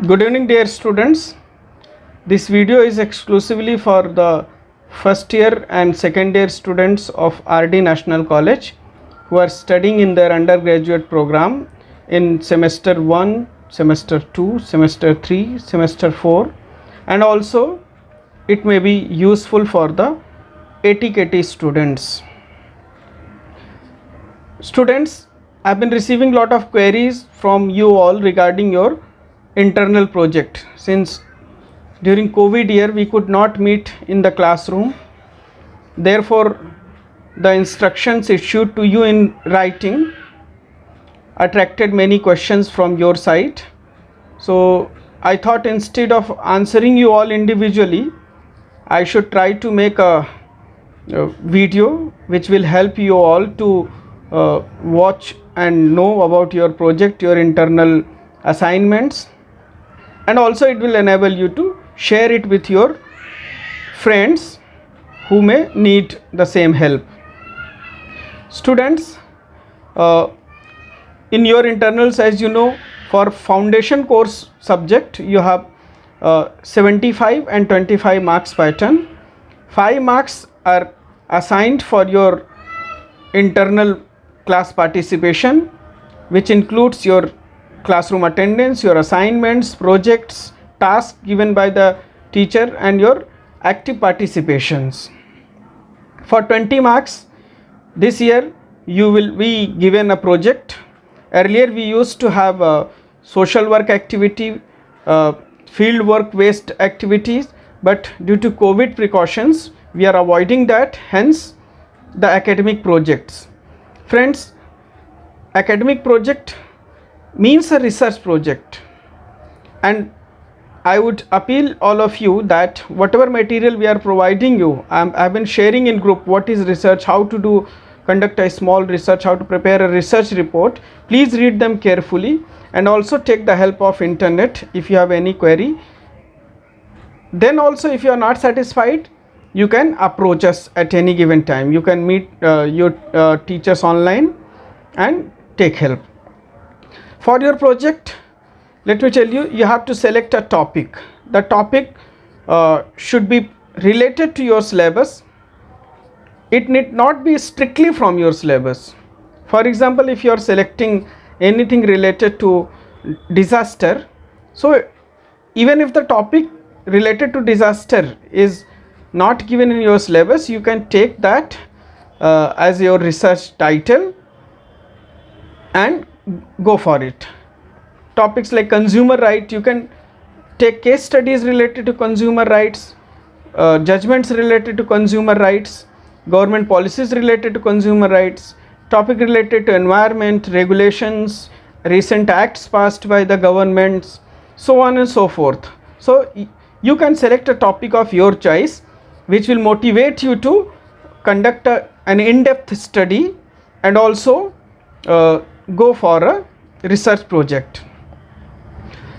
Good evening, dear students. This video is exclusively for the first year and second year students of RD National College who are studying in their undergraduate program in semester 1, semester 2, semester 3, semester 4, and also it may be useful for the ATKT students. Students, I've been receiving lot of queries from you all regarding your internal project. Since during COVID year we could not meet in the classroom, therefore the instructions issued to you in writing attracted many questions from your side. So I thought instead of answering you all individually, I should try to make a video which will help you all to watch and know about your project, your internal assignments, and also it will enable you to share it with your friends who may need the same help. Students, in your internals, as you know, for foundation course subject you have 75 and 25 marks pattern. 5 marks are assigned for your internal class participation, which includes your classroom attendance, your assignments, projects, tasks given by the teacher, and your active participations. For 20 marks this year you will be given a project. Earlier we used to have a social work activity, field work based activities, but due to COVID precautions we are avoiding that, hence the academic projects. Friends, academic project means a research project, and I would appeal all of you that whatever material we are providing you, I've been sharing in group what is research, how to conduct a small research, how to prepare a research report. Please read them carefully and also take the help of internet if you have any query. Then also if you are not satisfied, you can approach us at any given time. You can meet your teachers online and take help. For your project, let me tell you, you have to select a topic. The topic should be related to your syllabus. It need not be strictly from your syllabus. For example, if you are selecting anything related to disaster, so even if the topic related to disaster is not given in your syllabus, you can take that as your research title and go for it. Topics like consumer right, you can take case studies related to consumer rights, judgments related to consumer rights, government policies related to consumer rights, topic related to environment, regulations, recent acts passed by the governments, so on and so forth. So you can select a topic of your choice which will motivate you to conduct an in-depth study and also go for a research project.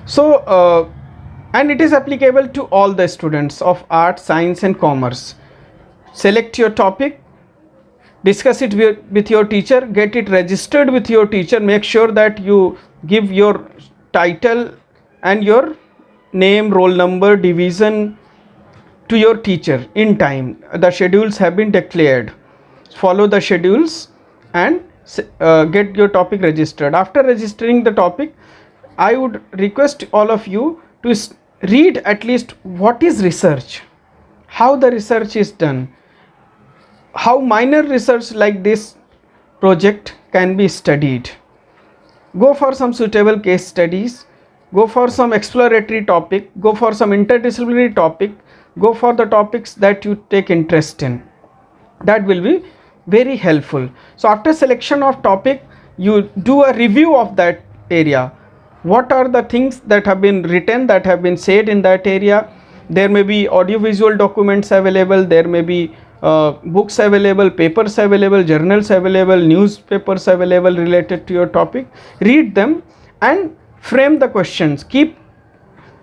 So and it is applicable to all the students of art, science and commerce. Select your topic, discuss it with your teacher, get it registered with your teacher, make sure that you give your title and your name, roll number, division to your teacher in time. The schedules have been declared. Follow the schedules and get your topic registered. After registering the topic, I would request all of you to read at least what is research, how the research is done, how minor research like this project can be studied. Go for some suitable case studies, go for some exploratory topic, go for some interdisciplinary topic, go for the topics that you take interest in. That will be very helpful. So after selection of topic, you do a review of that area. What are the things that have been written, that have been said in that area? There may be audiovisual documents available, there may be books available, papers available, journals available, newspapers available related to your topic. Read them and frame the questions. Keep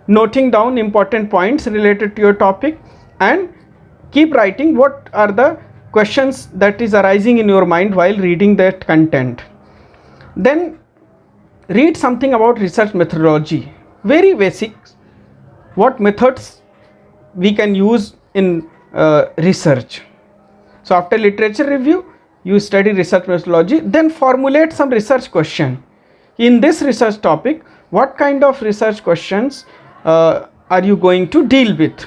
noting down important points related to your topic and keep writing what are the questions that is arising in your mind while reading that content. Then read something about research methodology. very basic, what methods we can use in research. So after literature review, you study research methodology, then formulate some research question. In this research topic, what kind of research questions are you going to deal with?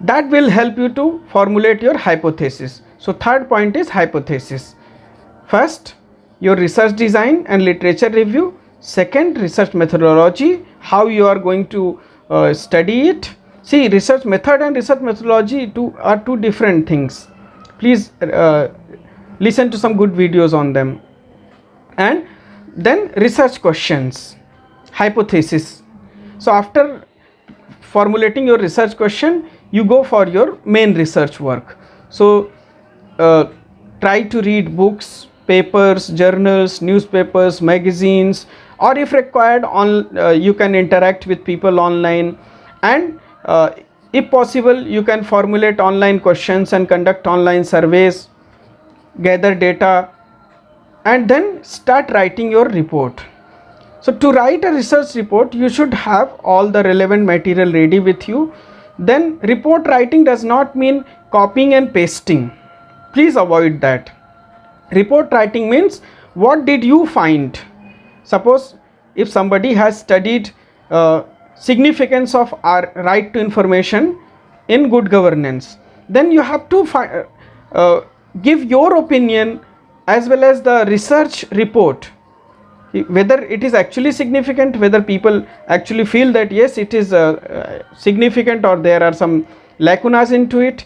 That will help you to formulate your hypothesis. So third point is hypothesis. First, your research design and literature review. Second, research methodology, how you are going to study it. See, research method and research methodology are two different things. Please listen to some good videos on them. And then research questions, hypothesis. So after formulating your research question, you go for your main research work. So try to read books, papers, journals, newspapers, magazines, or if required you can interact with people online, and if possible you can formulate online questions and conduct online surveys, gather data, and then start writing your report. So to write a research report, you should have all the relevant material ready with you. Then report writing does not mean copying and pasting. Please avoid that. Report writing means, what did you find? Suppose if somebody has studied significance of our right to information in good governance, then you have to give your opinion as well as the research report, whether it is actually significant, whether people actually feel that yes, it is significant, or there are some lacunas into it.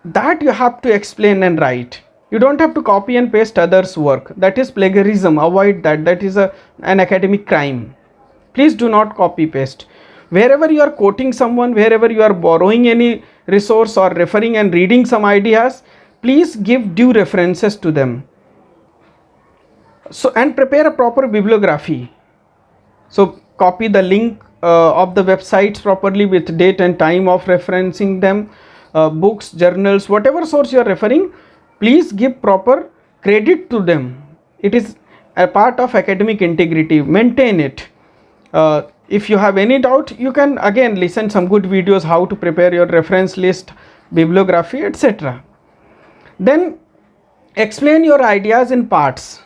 That you have to explain and write. You don't have to copy and paste others' work. That is plagiarism. Avoid that. That is an academic crime. Please do not copy paste. Wherever you are quoting someone, wherever you are borrowing any resource or referring and reading some ideas, please give due references to them. So, and prepare a proper bibliography. So copy the link of the websites properly with date and time of referencing them. Books, journals, whatever source you are referring, please give proper credit to them. It is a part of academic integrity. Maintain it. If you have any doubt, you can again listen some good videos how to prepare your reference list, bibliography, etc. Then explain your ideas in parts.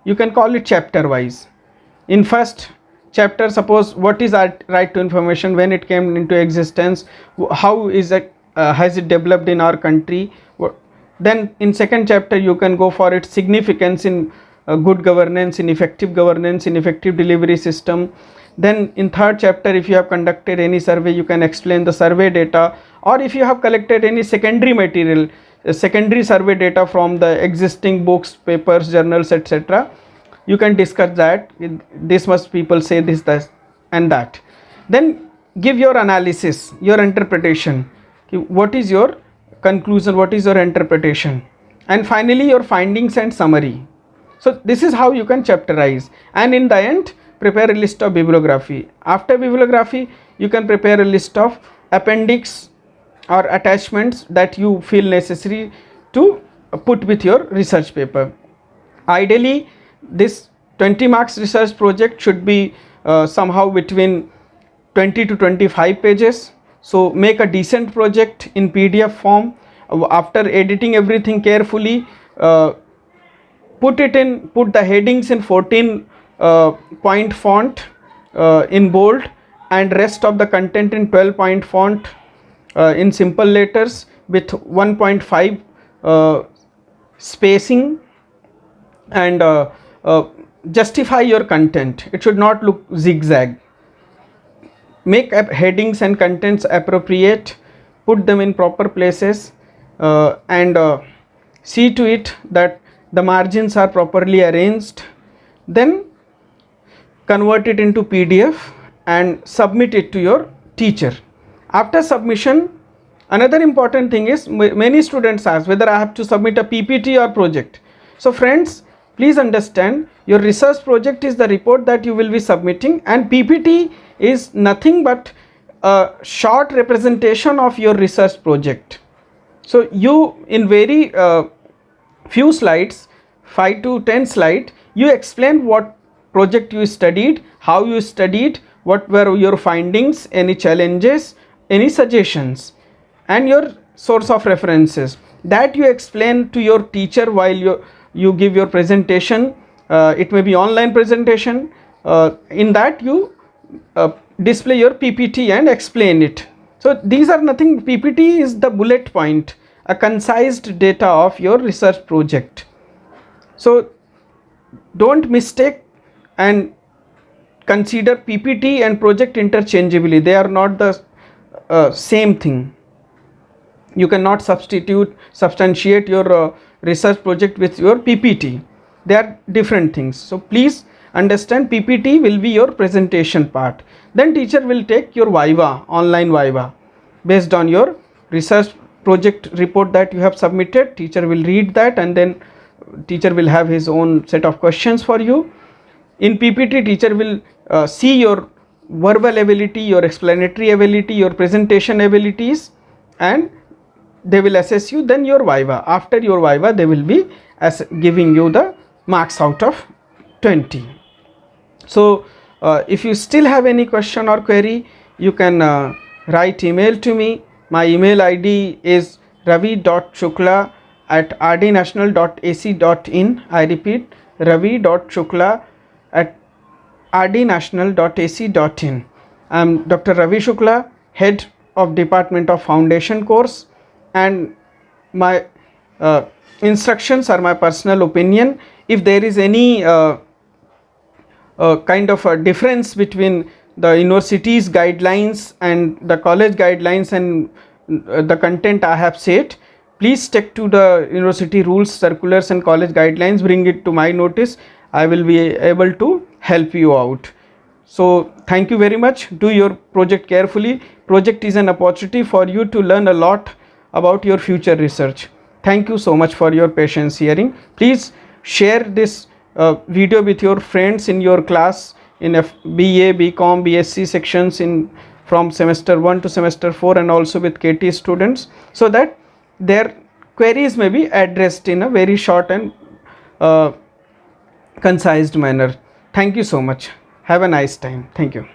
You can call it chapter wise. In first chapter, suppose what is right to information, when it came into existence, how is it has it developed in our country. Then in second chapter you can go for its significance in good governance, in effective delivery system. Then in third chapter, if you have conducted any survey, you can explain the survey data, or if you have collected any secondary material, secondary survey data from the existing books, papers, journals, etc., you can discuss that. This must people say this and that. Then give your analysis, your interpretation. What is your conclusion, what is your interpretation, and finally your findings and summary. So this is how you can chapterize, and in the end prepare a list of bibliography. After bibliography, you can prepare a list of appendix or attachments that you feel necessary to put with your research paper. Ideally, this 20 marks research project should be somehow between 20 to 25 pages. So make a decent project in PDF form. After editing everything carefully, put the headings in 14 point font in bold, and rest of the content in 12 point font in simple letters with 1.5 spacing, and justify your content. It should not look zigzag. Make headings and contents appropriate, put them in proper places, and see to it that the margins are properly arranged. Then convert it into PDF and submit it to your teacher. After submission, another important thing is, many students ask whether I have to submit a PPT or project. So friends, please understand, your research project is the report that you will be submitting, and PPT is nothing but a short representation of your research project. So you, in very few slides, 5 to 10 slides, you explain what project you studied, how you studied, what were your findings, any challenges, any suggestions, and your source of references. That you explain to your teacher while you give your presentation. It may be online presentation. In that you display your PPT and explain it. So these are nothing. PPT is the bullet point, a concised data of your research project. So don't mistake and consider PPT and project interchangeably. They are not the same thing. You cannot substantiate your research project with your PPT. They are different things. So please understand, PPT will be your presentation part. Then teacher will take your Viva, online Viva, based on your research project report that you have submitted. Teacher will read that, and then teacher will have his own set of questions for you. In PPT, teacher will see your verbal ability, your explanatory ability, your presentation abilities, and they will assess you. Then your Viva. After your Viva, they will be giving you the marks out of 20. So if you still have any question or query, you can write email to me. My email ID is ravi.shukla@rdnational.ac.in. I repeat, ravi.shukla@rdnational.ac.in. I am Dr. Ravi Shukla, head of Department of Foundation course, and my instructions are my personal opinion. If there is any kind of a difference between the university's guidelines and the college guidelines and the content I have said, please stick to the university rules, circulars and college guidelines. Bring it to my notice. I will be able to help you out. So thank you very much. Do your project carefully. Project is an opportunity for you to learn a lot about your future research. Thank you so much for your patience hearing. Please share this video with your friends in your class in BA, BCom, BSc sections from semester 1 to semester 4, and also with KT students, so that their queries may be addressed in a very short and concise manner. Thank you so much. Have a nice time. Thank you.